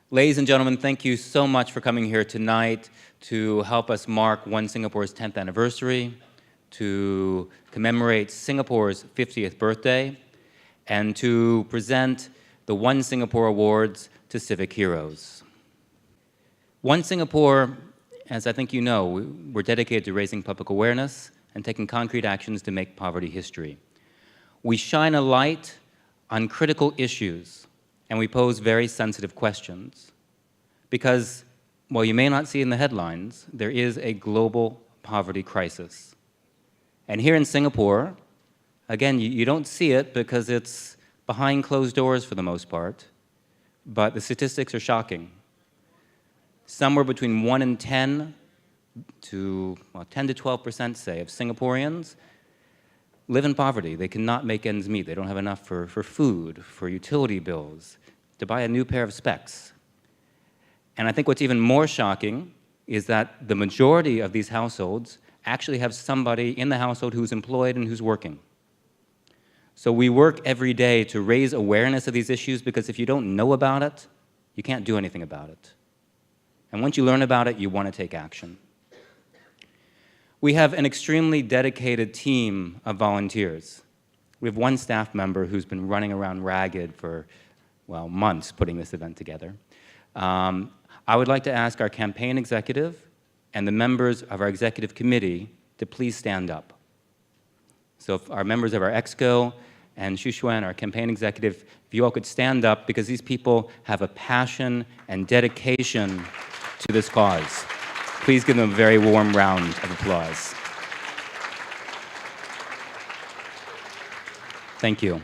Ladies and gentlemen, thank you so much for coming here tonight to help us mark One Singapore's 10th anniversary, to commemorate Singapore's 50th birthday, and to present the One Singapore Awards to civic heroes. One Singapore, as I think you know, we're dedicated to raising public awareness and taking concrete actions to make poverty history. We shine a light on critical issues, and we pose very sensitive questions. Because, while you may not see in the headlines, there is a global poverty crisis. And here in Singapore, again, you don't see it because it's behind closed doors for the most part, but the statistics are shocking. Somewhere between 1 in 10 to, well, 10 to 12%, say, of Singaporeans live in poverty. They cannot make ends meet. They don't have enough for food, for utility bills, to buy a new pair of specs. And I think what's even more shocking is that the majority of these households actually have somebody in the household who's employed and who's working. So we work every day to raise awareness of these issues, because if you don't know about it, you can't do anything about it. And once you learn about it, you want to take action. We have an extremely dedicated team of volunteers. We have one staff member who's been running around ragged for, well, months putting this event together. I would like to ask our campaign executive and the members of our executive committee to please stand up. So if our members of our EXCO and Xu Xuan, our campaign executive, if you all could stand up, because these people have a passion and dedication to this cause. Please give them a very warm round of applause. Thank you.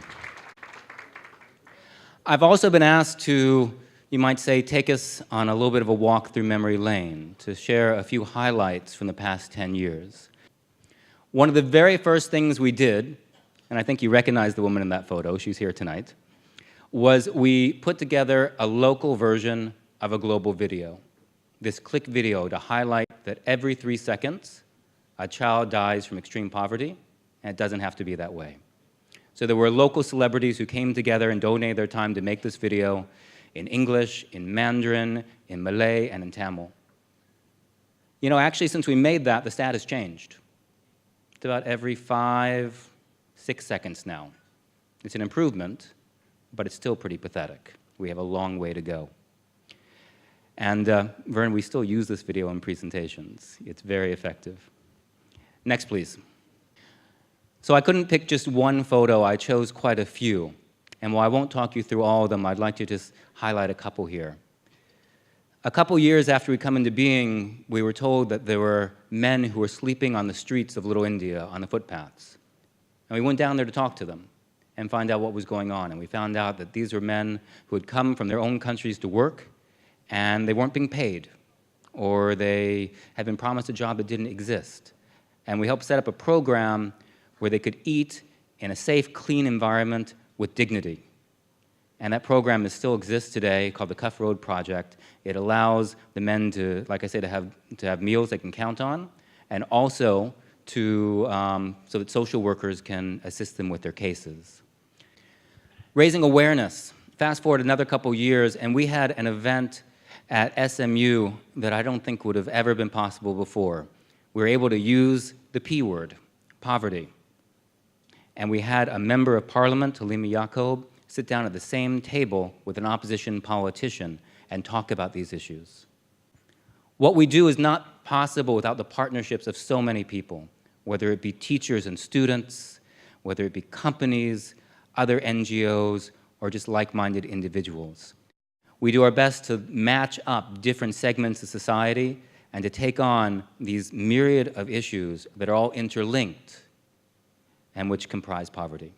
I've also been asked to, you might say, take us on a little bit of a walk through memory lane, to share a few highlights from the past 10 years. One of the very first things we did, and I think you recognize the woman in that photo, she's here tonight, was we put together a local version of a global video. This click video to highlight that every 3 seconds, a child dies from extreme poverty, and it doesn't have to be that way. So there were local celebrities who came together and donated their time to make this video in English, in Mandarin, in Malay, and in Tamil. You know, actually, since we made that, the stat has changed. It's about every 5, 6 seconds now. It's an improvement, but it's still pretty pathetic. We have a long way to go. And Vern, we still use this video in presentations. It's very effective. Next, please. So I couldn't pick just one photo. I chose quite a few. And while I won't talk you through all of them, I'd like to just highlight a couple here. A couple years after we come into being, we were told that there were men who were sleeping on the streets of Little India on the footpaths. And we went down there to talk to them and find out what was going on. And we found out that these were men who had come from their own countries to work, and they weren't being paid, or they had been promised a job that didn't exist. And we helped set up a program where they could eat in a safe, clean environment with dignity. And that program still exists today, called the Cuff Road Project. It allows the men to, like I say, to have meals they can count on, and also to, so that social workers can assist them with their cases. Raising awareness. Fast forward another couple years, and we had an event at SMU that I don't think would have ever been possible before. We were able to use the P word, poverty. And we had a member of parliament, Halima Yacob, sit down at the same table with an opposition politician and talk about these issues. What we do is not possible without the partnerships of so many people, whether it be teachers and students, whether it be companies, other NGOs, or just like-minded individuals. We do our best to match up different segments of society and to take on these myriad of issues that are all interlinked and which comprise poverty.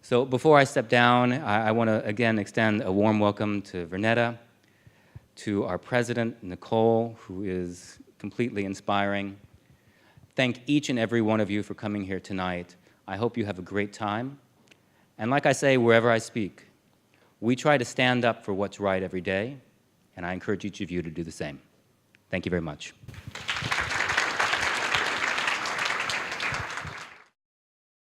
So before I step down, I want to again extend a warm welcome to Vernetta, to our president, Nicole, who is completely inspiring. Thank each and every one of you for coming here tonight. I hope you have a great time. And like I say, wherever I speak, we try to stand up for what's right every day, and I encourage each of you to do the same. Thank you very much.